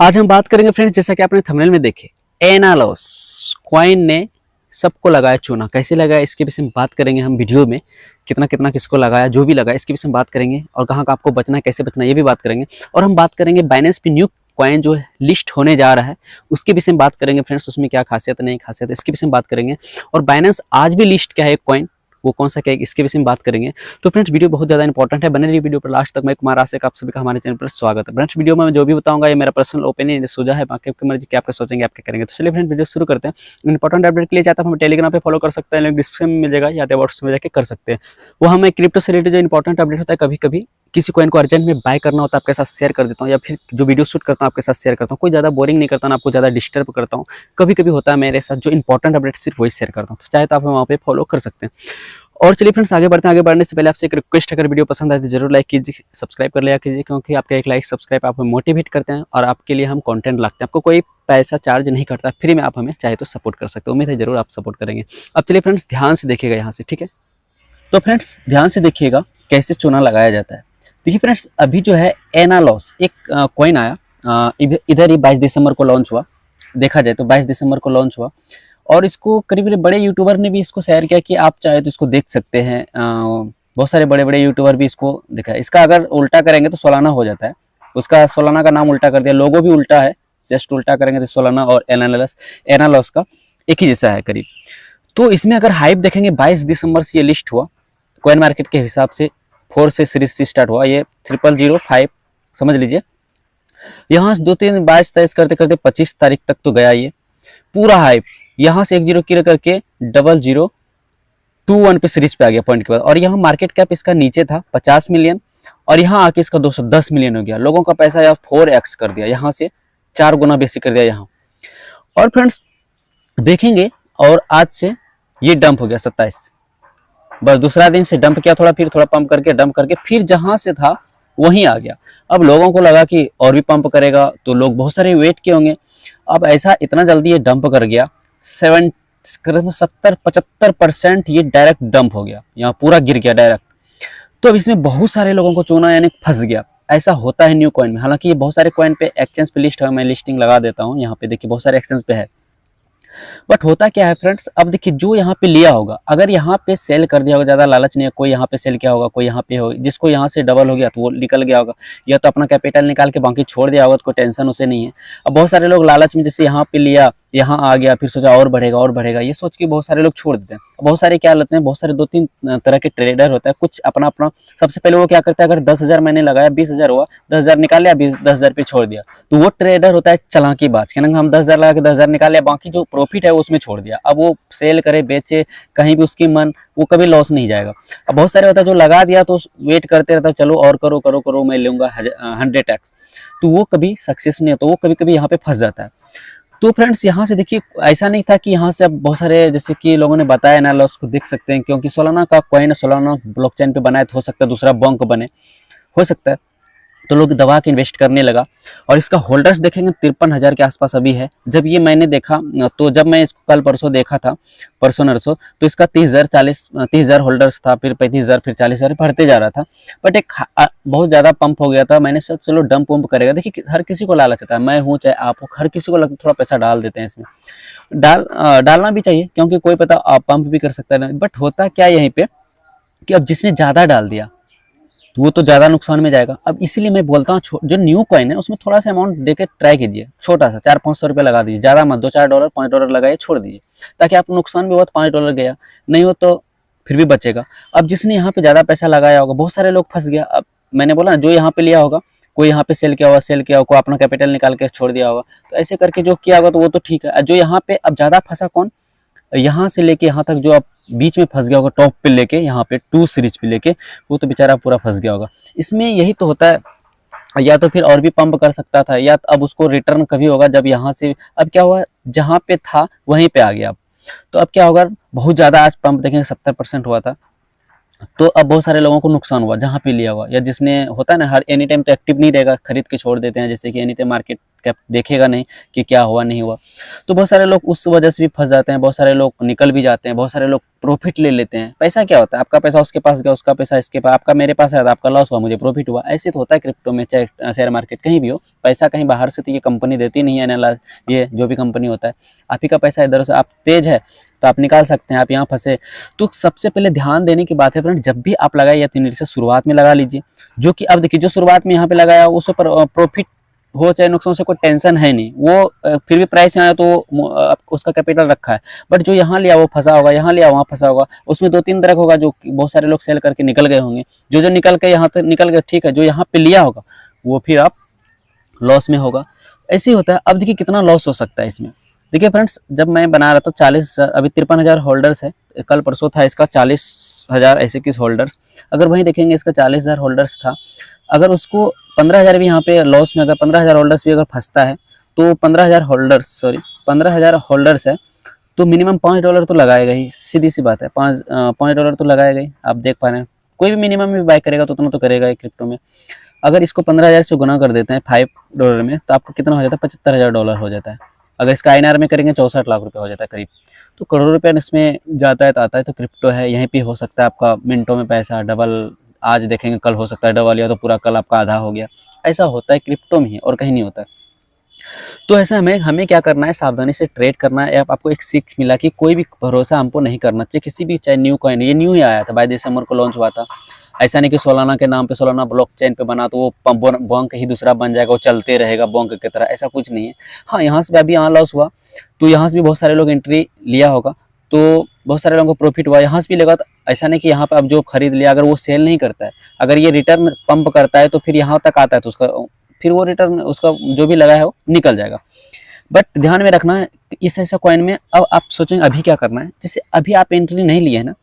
आज हम बात करेंगे फ्रेंड्स, जैसा कि आपने थंबनेल में देखे, एनालॉस कॉइन ने सबको लगाया चूना। कैसे लगाया इसके विषय में बात करेंगे हम वीडियो में। कितना कितना किसको लगाया, जो भी लगाया इसके विषय में बात करेंगे, और कहाँ का आपको बचना है, कैसे बचना है ये भी बात करेंगे। और हम बात करेंगे बाइनेंस पे न्यू कॉइन जो लिस्ट होने जा रहा है उसके विषय में बात करेंगे फ्रेंड्स। उसमें क्या खासियत नहीं खासियत इसके विषय में बात करेंगे। और बाइनेंस आज भी लिस्ट क्या है कॉइन, वो कौन सा क्या है इसके विषय में बात करेंगे। तो फ्रेंड्स वीडियो बहुत ज़्यादा इंपॉर्टेंट है, बने रहिए वीडियो पर लास्ट तक। मैं कुमार आशिक, आप सभी का हमारे चैनल पर स्वागत है। फ्रेंड्स वीडियो में मैं जो भी बताऊंगा ये मेरा पर्सनल ओपिनियन सोचा है, बाकी आपकी मर्जी, क्या आपका सोचेंगे आपके करेंगे। तो चलिए फ्रेंड्स वीडियो शुरू करते हैं। इंपॉर्टेंट अपडेट के लिए चाहता हूँ हम टेलीग्राम पे फॉलो कर सकते हैं, लिंक डिस्क्रिप्शन में मिल जाएगा, या तो व्हाट्सएप में जाकर कर सकते हैं। वो हमें क्रिप्टो से रिलेटेड जो इंपॉर्टेंट अपडेट होता है, कभी कभी किसी कॉइन को अर्जेंट में बाय करना होता है आपके साथ शेयर कर देता हूँ, या फिर जो वीडियो शूट करता हूँ आपके साथ शेयर करता हूँ। कोई ज़्यादा बोरिंग नहीं करता ना, आपको ज़्यादा डिस्टर्ब करता हूँ। कभी कभी होता है मेरे साथ जो इंपॉर्टेंट अपडेट सिर्फ वही शेयर करता हूँ, तो चाहे तो आप वहाँ पे फॉलो कर सकते हैं। और चलिए फ्रेंड्स आगे बढ़ते हैं। आगे बढ़ने से पहले आपसे एक रिक्वेस्ट, अगर वीडियो पसंद आए तो जरूर लाइक कीजिए, सब्सक्राइब कर लिया कीजिए, क्योंकि आपका एक लाइक सब्सक्राइब आप हमें मोटिवेट करते हैं और आपके लिए हम कंटेंट लाते हैं। आपको कोई पैसा चार्ज नहीं करता, फ्री में आप हमें चाहे तो सपोर्ट कर सकते हो। उम्मीद है जरूर आप सपोर्ट करेंगे। अब चलिए फ्रेंड्स ध्यान से देखिएगा यहाँ से, ठीक है। तो फ्रेंड्स ध्यान से देखिएगा कैसे चूना लगाया जाता है। देखिए फ्रेंड्स, अभी जो है एनालॉस एक कॉइन आया, इधर ही 22 दिसंबर को लॉन्च हुआ। देखा जाए तो 22 दिसंबर को लॉन्च हुआ, और इसको करीब बड़े यूट्यूबर ने भी इसको शेयर किया कि आप चाहे तो इसको देख सकते हैं। बहुत सारे बड़े बड़े यूट्यूबर भी इसको देखा। इसका अगर उल्टा करेंगे तो सोलाना हो जाता है, उसका सोलाना का नाम उल्टा कर दिया, लोगो भी उल्टा है, जस्ट उल्टा करेंगे तो सोलाना और एनालॉस का एक ही जैसा है करीब। तो इसमें अगर हाइप देखेंगे, 22 दिसंबर से ये लिस्ट हुआ, कॉइन मार्केट के हिसाब से 4 से सीरीज से स्टार्ट हुआ, ये 0005 समझ लीजिए। यहाँ से 2-3 22-23 करते करते 25 तारीख तक तो गया ये पूरा हाइप। यहाँ से 10 क्लियर करके 0021 पे सीरीज पे आ गया पॉइंट के बाद। और यहाँ मार्केट कैप इसका नीचे था 50 मिलियन, और यहाँ आके इसका 210 मिलियन हो गया। लोगों का पैसा यार 4x कर दिया, यहाँ से 4 गुना बेसी कर दिया यहाँ। और फ्रेंड्स देखेंगे, और आज से ये डंप हो गया 27, बस दूसरा दिन से डंप किया, फिर थोड़ा पंप करके डंप करके फिर जहां से था वहीं आ गया। अब लोगों को लगा कि और भी पंप करेगा, तो लोग बहुत सारे वेट किए होंगे। अब ऐसा इतना जल्दी ये डंप कर गया, 70-75% ये डायरेक्ट डंप हो गया, यहाँ पूरा गिर गया डायरेक्ट। तो अब इसमें बहुत सारे लोगों को चूना यानी फंस गया। ऐसा होता है न्यू कॉइन में। हालांकि ये बहुत सारे कॉइन पे एक्सचेंज पे लिस्ट है, मैं लिस्टिंग लगा देता हूँ यहाँ पे, देखिए बहुत सारे एक्सचेंज पे है। बट होता क्या है फ्रेंड्स, अब देखिए जो यहाँ पे लिया होगा, अगर यहाँ पे सेल कर दिया होगा, ज्यादा लालच नहीं है, कोई यहाँ पे सेल किया होगा, कोई यहाँ पे हो, जिसको यहाँ से डबल हो गया तो वो निकल गया होगा, या तो अपना कैपिटल निकाल के बाकी छोड़ दिया होगा, तो कोई टेंशन उसे नहीं है। अब बहुत सारे लोग लालच में जैसे यहाँ पे लिया, यहाँ आ गया, फिर सोचा और बढ़ेगा, ये सोच के बहुत सारे लोग छोड़ देते हैं। बहुत सारे क्या लेते हैं, बहुत सारे 2-3 तरह के ट्रेडर होता है, कुछ अपना अपना। सबसे पहले वो क्या करता है, अगर 10,000 मैंने लगाया, 20,000 हुआ, 10,000 निकाल लिया, 10,000 पे छोड़ दिया, तो वो ट्रेडर होता है चालाकीबाज। कहना हम 10,000 लगा के 10,000 निकाल लिया, बाकी जो प्रॉफिट है वो उसमें छोड़ दिया। अब वो सेल करे बेचे कहीं भी उसकी मन, वो कभी लॉस नहीं जाएगा। अब बहुत सारे होता है जो लगा दिया तो वेट करते रहता है, चलो और करो मैं लूंगा 100x, तो वो कभी सक्सेस नहीं होता, वो कभी कभी यहाँ पे फंस जाता है। तो फ्रेंड्स यहाँ से देखिए, ऐसा नहीं था कि यहाँ से अब बहुत सारे, जैसे कि लोगों ने बताया ना, लॉस को देख सकते हैं, क्योंकि सोलाना का कॉइन, सोलाना ब्लॉकचेन पे बनाए, तो हो सकता है दूसरा बैंक बने, हो सकता है, तो लोग दबा के इन्वेस्ट करने लगा। और इसका होल्डर्स देखेंगे 53,000 के आसपास अभी है। जब ये मैंने देखा, तो जब मैं इसको कल परसों देखा था, परसों नरसों, तो इसका 30,000 होल्डर्स था, फिर 35,000, फिर 40,000 बढ़ते जा रहा था। बट एक बहुत ज़्यादा पंप हो गया था, मैंने सोचा चलो डंप वम्प करेगा। देखिए हर किसी को लालच आता है, मैं हूँ चाहे आप हो, हर किसी को लगता थोड़ा पैसा डाल देते हैं इसमें। डालना भी चाहिए, क्योंकि कोई पता आप पंप भी कर सकता है। बट होता क्या यहीं पर कि अब जिसने ज़्यादा डाल दिया तो वो तो ज़्यादा नुकसान में जाएगा। अब इसीलिए मैं बोलता हूँ जो न्यू कॉइन है उसमें थोड़ा सा अमाउंट देके ट्राई कीजिए, छोटा सा 400-500 रुपये लगा दीजिए, ज़्यादा मत, 2-4 डॉलर 5 डॉलर लगाइए, छोड़ दीजिए, ताकि आप नुकसान भी हुआ तो 5 डॉलर गया, नहीं हो तो फिर भी बचेगा। अब जिसने यहाँ पे ज़्यादा पैसा लगाया होगा, बहुत सारे लोग फंस गया। अब मैंने बोला जो यहाँ पे लिया होगा, कोई यहाँ पे सेल किया होगा, कोई अपना कैपिटल निकाल के छोड़ दिया होगा, तो ऐसे करके जो किया होगा तो वो तो ठीक है। जो यहाँ पे अब ज़्यादा फंसा कौन, यहाँ से लेके यहाँ तक जो आप बीच में फंस गया होगा, टॉप पे लेके यहाँ पे 2 सीरीज पे लेके, वो तो बेचारा पूरा फंस गया होगा। इसमें यही तो होता है, या तो फिर और भी पंप कर सकता था, या अब उसको रिटर्न कभी होगा जब यहाँ से, अब क्या हुआ, जहाँ पे था वहीं पे आ गया। अब तो अब क्या होगा, बहुत ज़्यादा आज पंप देखेंगे 70% हुआ था, तो अब बहुत सारे लोगों को नुकसान हुआ जहाँ पे लिया हुआ, या जिसने होता है ना, हर एनी टाइम तो एक्टिव नहीं रहेगा, खरीद के छोड़ देते हैं, जैसे कि एनी टाइम मार्केट कैप देखेगा नहीं कि क्या हुआ नहीं हुआ। तो बहुत सारे लोग उस वजह से भी फंस जाते हैं, बहुत सारे लोग निकल भी जाते हैं, बहुत सारे लोग प्रॉफिट ले लेते हैं। पैसा क्या होता है, आपका पैसा उसके पास गया, उसका पैसा इसके पास, आपका मेरे पास आया, आपका लॉस हुआ, मुझे प्रॉफिट हुआ। ऐसे तो होता है क्रिप्टो में, चाहे शेयर मार्केट कहीं भी हो। पैसा कहीं बाहर से तो ये कंपनी देती नहीं है, ये जो भी कंपनी होता है, आप ही का पैसा इधर से, आप तेज है तो आप निकाल सकते हैं, आप यहाँ फंसे। तो सबसे पहले ध्यान देने की बात है फ्रेंड, जब भी आप लगाए या तो से शुरुआत में लगा लीजिए, जो कि अब देखिए जो शुरुआत में यहाँ पे लगाया उस पर प्रॉफिट हो चाहे नुकसान से कोई टेंशन है नहीं, वो फिर भी प्राइस आया तो उसका कैपिटल रखा है। बट जो यहाँ लिया वो फंसा होगा, यहाँ लिया वहाँ फंसा होगा, उसमें 2-3 तरह होगा, जो बहुत सारे लोग सेल करके निकल गए होंगे। जो निकल के यहाँ तक निकल गए ठीक है, जो यहाँ पे लिया होगा वो फिर आप लॉस में होगा। ऐसे ही होता है। अब देखिए कितना लॉस हो सकता है इसमें। देखिए फ्रेंड्स, जब मैं बना रहा था 40, अभी 53,000 होल्डर्स है, कल परसों था इसका 40,000 ऐसे किस होल्डर्स। अगर वहीं देखेंगे इसका 40,000 होल्डर्स था, अगर उसको 15,000 भी यहाँ पे लॉस में, अगर 15,000 होल्डर्स भी अगर फंसता है तो 15,000 होल्डर्स है तो मिनिमम $5 तो लगाएगा ही, सीधी सी बात है। $5 तो लगाएगा ही। आप देख पा रहे हैं, कोई भी मिनिमम भी बाय करेगा तो उतना तो करेगा ही क्रिप्टो में। अगर इसको 15,000 से गुना कर देते हैं $5 में तो आपको कितना हो जाता है, $75,000 हो जाता है। अगर इसका INR में करेंगे 64 लाख रुपए हो जाता है करीब। तो करोड़ रुपया इसमें जाता है तो आता है। तो क्रिप्टो है, यहीं पे हो सकता है आपका मिनटों में पैसा डबल, आज देखेंगे कल हो सकता है डबल, या तो पूरा कल आपका आधा हो गया। ऐसा होता है क्रिप्टो में ही, और कहीं नहीं होता है। तो ऐसा हमें क्या करना है, सावधानी से ट्रेड करना है। आपको एक सीख मिला कि कोई भी भरोसा हमको नहीं करना चाहिए किसी भी, चाहे न्यू कॉइन, ये न्यू ही आया था, 22 दिसंबर को लॉन्च हुआ था। ऐसा नहीं कि सोलाना के नाम पे, सोलाना ब्लॉकचेन पे बना तो वो बैंक ही दूसरा बन जाएगा, वो चलते रहेगा बैंक की तरह, ऐसा कुछ नहीं है। हाँ, यहाँ से अभी यहाँ लॉस हुआ तो यहाँ से भी बहुत सारे लोग एंट्री लिया होगा, तो बहुत सारे लोगों को प्रॉफिट हुआ, यहाँ से भी लेगा। तो ऐसा नहीं कि यहाँ पे अब जो खरीद लिया अगर वो सेल नहीं करता है, अगर ये रिटर्न पंप करता है तो फिर यहाँ तक आता है तो उसका फिर वो रिटर्न, उसका जो भी लगा है वो निकल जाएगा। बट ध्यान में रखना है इस ऐसा कॉइन में, अब आप सोचेंगे अभी क्या करना है, जैसे अभी आप एंट्री नहीं लिए है ना,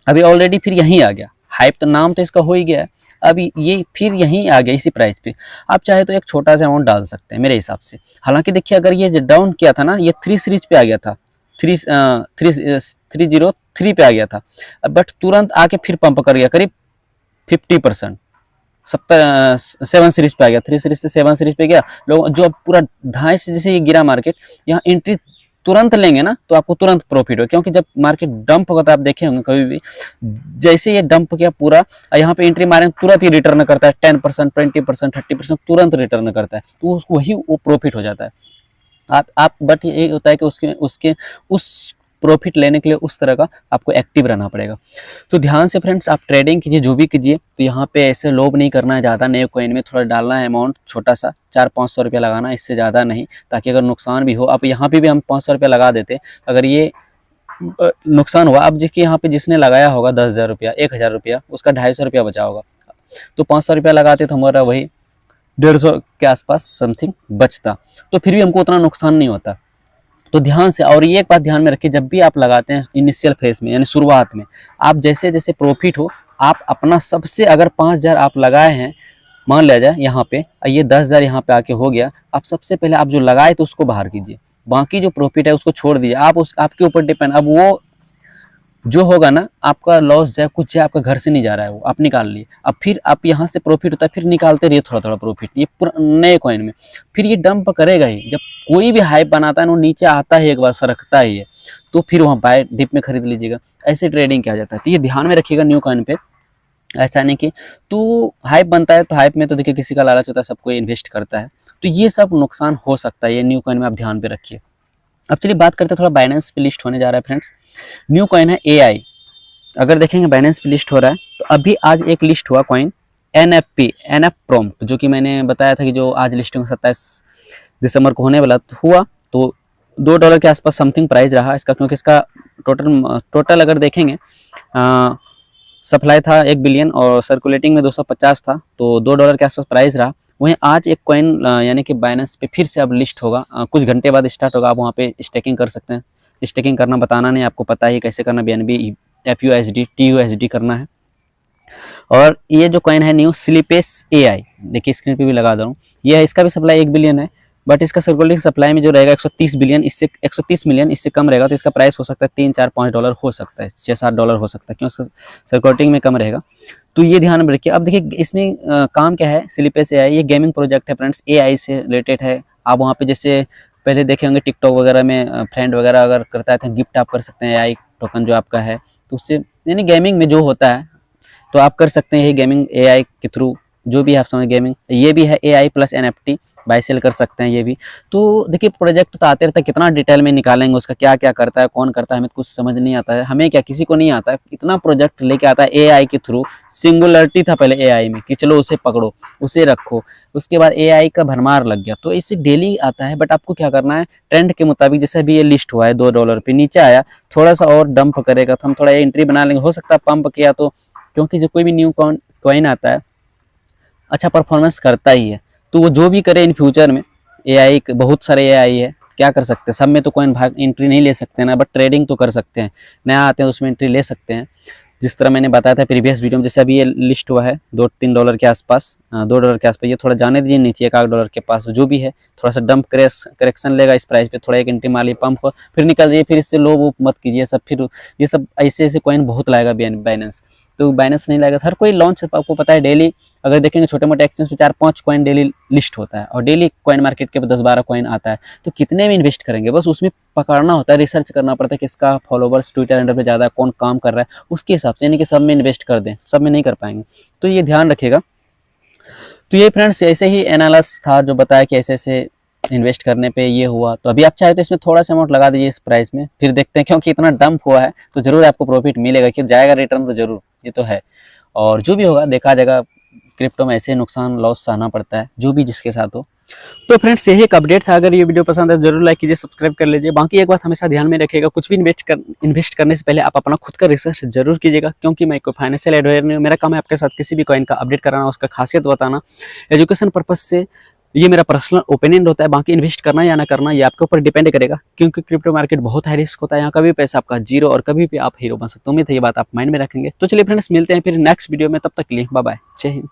अभी ऑलरेडी फिर यहीं आ गया, हाइप तो नाम तो इसका हो ही गया है, अभी ये फिर यहीं आ गया इसी प्राइस पे। आप चाहे तो एक छोटा सा अमाउंट डाल सकते हैं मेरे हिसाब से। हालांकि देखिए अगर ये डाउन किया था ना, ये 3 सीरीज पे आ गया था, 303 पे आ गया था, बट तुरंत आके फिर पंप कर गया करीब 50%, 7 सीरीज पे आ गया, 3 सीरीज से 7 सीरीज पे गया। लोग जो पूरा ढाई से जैसे ये गिरा मार्केट, यहाँ एंट्री तुरंत लेंगे ना तो आपको तुरंत प्रॉफिट हो, क्योंकि जब मार्केट डंप होगा तो आप देखे होंगे कभी भी, जैसे ये डंप किया पूरा, यहाँ पे एंट्री मारेंगे तुरंत ही रिटर्न करता है, 10%, 20%, 30% तुरंत रिटर्न करता है, तो उसको वही वो प्रॉफिट हो जाता है। आप बट ये होता है कि उसके उस प्रॉफिट लेने के लिए उस तरह का आपको एक्टिव रहना पड़ेगा। तो ध्यान से फ्रेंड्स आप ट्रेडिंग कीजिए, जो भी कीजिए, तो यहाँ पे ऐसे लोभ नहीं करना है ज़्यादा। नए कॉइन में थोड़ा डालना है अमाउंट, छोटा सा 400-500 रुपया लगाना, इससे ज़्यादा नहीं, ताकि अगर नुकसान भी हो, अब यहाँ पे भी हम 500 रुपया लगा देते, अगर ये नुकसान हुआ, अब जिसके यहाँ पे जिसने लगाया होगा 10,000 रुपया, 1,000 रुपया, उसका 250 रुपया बचा होगा, तो 500 रुपया लगाते तो हमारा वही 150 के आसपास समथिंग बचता, तो फिर भी हमको उतना नुकसान नहीं होता। तो ध्यान से, और ये एक बात ध्यान में रखिए, जब भी आप लगाते हैं इनिशियल फेज में, यानी शुरुआत में, आप जैसे जैसे प्रॉफिट हो, आप अपना सबसे, अगर 5,000 आप लगाए हैं, मान लिया जाए यहाँ पे, ये 10,000 यहाँ पे आके हो गया, आप सबसे पहले आप जो लगाए तो उसको बाहर कीजिए, बाकी जो प्रॉफिट है उसको छोड़ दीजिए। आप आपके ऊपर डिपेंड, अब वो जो होगा ना, आपका लॉस जाए कुछ जाए, आपका घर से नहीं जा रहा है, वो आप निकाल लिए, अब फिर आप यहाँ से प्रॉफिट होता है, फिर निकालते रहिए थोड़ा थोड़ा प्रॉफिट, ये पूरा नए कॉइन में। फिर ये डंप करेगा ही, जब कोई भी हाइप बनाता है वो नीचे आता है, एक बार सरकता ही है, तो फिर वहाँ बाय डिप में खरीद लीजिएगा। ऐसे ट्रेडिंग किया जाता है, तो ये ध्यान में रखिएगा न्यू कॉइन पे। ऐसा नहीं कि तो हाइप बनता है, तो हाइप में तो देखिए किसी का लालच होता है, सब कोई इन्वेस्ट करता है, तो ये सब नुकसान हो सकता है, ये न्यू कॉइन में आप ध्यान पे रखिए। अब चलिए बात करते हैं, थोड़ा बाइनेंस पे लिस्ट होने जा रहा है फ्रेंड्स। न्यू कॉइन है AI, अगर देखेंगे बाइनेंस पे लिस्ट हो रहा है, तो अभी आज एक लिस्ट हुआ कॉइन NF प्रॉम्प्ट, जो कि मैंने बताया था कि जो आज लिस्टिंग 27 दिसंबर को होने वाला हुआ, तो $2 के आसपास समथिंग प्राइस रहा इसका, क्योंकि इसका टोटल अगर देखेंगे सप्लाई था 1 बिलियन और सर्कुलेटिंग में 250 था, तो $2 के आसपास प्राइस रहा। वहीं आज एक कॉइन यानी कि बाइनेंस पे फिर से अब लिस्ट होगा, कुछ घंटे बाद स्टार्ट होगा, आप वहाँ पे स्टेकिंग कर सकते हैं। स्टेकिंग करना बताना नहीं, आपको पता ही कैसे करना, BNB FUSD TUSD करना है। और ये जो कॉइन है न्यू स्लीपेस AI, देखिए स्क्रीन पे भी लगा दे रहा हूँ, ये है, इसका भी सप्लाई 1 बिलियन है, बट इसका सर्कुलेटिंग सप्लाई में जो रहेगा 130 बिलियन, इससे 130 मिलियन, इससे कम रहेगा। तो इसका प्राइस हो सकता है 3, 4, 5 डॉलर हो सकता है, 6, 7 डॉलर हो सकता है, क्यों इसका सर्कुलेटिंग में कम रहेगा। तो ये ध्यान में रखिए। अब देखिए इसमें काम क्या है, स्लीपेस एआई, ये गेमिंग प्रोजेक्ट है फ्रेंड्स, एआई से रिलेटेड है। आप वहाँ पे जैसे पहले देखे होंगे टिकटॉक वगैरह में फ्रेंड वगैरह अगर करता है तो गिफ्ट आप कर सकते हैं एआई टोकन जो आपका है, तो उससे यानी गेमिंग में जो होता है तो आप कर सकते हैं। यही गेमिंग एआई के थ्रू जो भी आप समझ गेमिंग, ये भी है AI plus NFT, buy sell कर सकते हैं ये भी। तो देखिए प्रोजेक्ट तो आते रहता है, कितना डिटेल में निकालेंगे उसका, क्या क्या करता है, कौन करता है, हमें तो कुछ समझ नहीं आता है। हमें क्या, किसी को नहीं आता है, इतना प्रोजेक्ट लेके आता है एआई के थ्रू। सिंगुलरिटी था पहले एआई में कि चलो उसे पकड़ो, उसे रखो, उसके बाद एआई का भरमार लग गया। तो इससे डेली आता है, बट आपको क्या करना है, ट्रेंड के मुताबिक, जैसे अभी ये लिस्ट हुआ है $2 पे, नीचे आया, थोड़ा सा और डंप करेगा तो हम थोड़ा एंट्री बना लेंगे, हो सकता है पंप किया तो, क्योंकि जो कोई भी न्यू कॉइन आता है अच्छा परफॉर्मेंस करता ही है। तो वो जो भी करे इन फ्यूचर में, एआई बहुत सारे एआई है, क्या कर सकते हैं, सब में तो कॉइन भाग एंट्री नहीं ले सकते ना, बट ट्रेडिंग तो कर सकते हैं, नया आते हैं उसमें एंट्री ले सकते हैं। जिस तरह मैंने बताया था प्रीवियस वीडियो में, जैसे अभी ये लिस्ट हुआ है $2-3 के आसपास, $2 के आसपास, ये थोड़ा जाने दीजिए नीचे $1 के पास, जो भी है थोड़ा सा डंप करेक्शन लेगा इस प्राइस पे, थोड़ा एक एंट्री मार ली, पंप हो, फिर निकल जाइए, फिर इससे लो वो मत कीजिए सब। फिर ये सब ऐसे ऐसे कॉइन बहुत लाएगा बाइनेंस, तो बाइनेंस नहीं लाएगा। हर कोई लॉन्च आपको पता है, डेली अगर देखेंगे छोटे मोटे एक्सचेंज पे 4-5 कॉइन डेली लिस्ट होता है, और डेली कॉइन मार्केट के 10-12 कॉइन आता है। तो कितने में इन्वेस्ट करेंगे, बस उसमें पकड़ना होता है, रिसर्च करना पड़ता है कि इसका फॉलोवर्स ट्विटर हैंडल पे ज़्यादा है, कौन काम कर रहा है, उसके हिसाब से, यानी कि सब में इन्वेस्ट कर दें, सब में नहीं कर पाएंगे, तो ये ध्यान रखिएगा। तो ये फ्रेंड्स ऐसे ही एनालिसिस था जो बताया कि ऐसे ऐसे इन्वेस्ट करने पे ये हुआ। तो अभी आप चाहे तो इसमें थोड़ा सा अमाउंट लगा दीजिए इस प्राइस में, फिर देखते हैं, क्योंकि इतना डंप हुआ है तो जरूर आपको प्रॉफिट मिलेगा, कि जाएगा रिटर्न तो जरूर, ये तो है। और जो भी होगा देखा जाएगा, क्रिप्टो में ऐसे नुकसान लॉस सहना पड़ता है, जो भी जिसके साथ हो। तो फ्रेंड्स यही एक अपडेट था। अगर ये वीडियो पसंद है जरूर लाइक कीजिए, सब्सक्राइब कर लीजिए। बाकी एक बात हमेशा ध्यान में रखिएगा, कुछ भी इन्वेस्ट करने से पहले आप अपना खुद का रिसर्च जरूर कीजिएगा, क्योंकि मैं कोई फाइनेंशियल एडवाइजर नहीं हूं। मेरा काम है आपके साथ किसी भी कॉइन का अपडेट कराना, उसका खासियत बताना, एजुकेशन पर्पज से ये मेरा पर्सनल ओपिनियन होता है। बाकी इन्वेस्ट करना या ना करना ये आपके ऊपर डिपेंड करेगा, क्योंकि क्रिप्टो मार्केट बहुत हाई रिस्क होता है, यहाँ कभी पैसा आपका जीरो और कभी भी आप हीरो बन सकते हो। उम्मीद है ये बात आप माइंड में रखेंगे। तो चलिए फ्रेंड्स मिलते हैं फिर नेक्स्ट वीडियो में, तब तक के लिए बाय बाय, जय हिंद।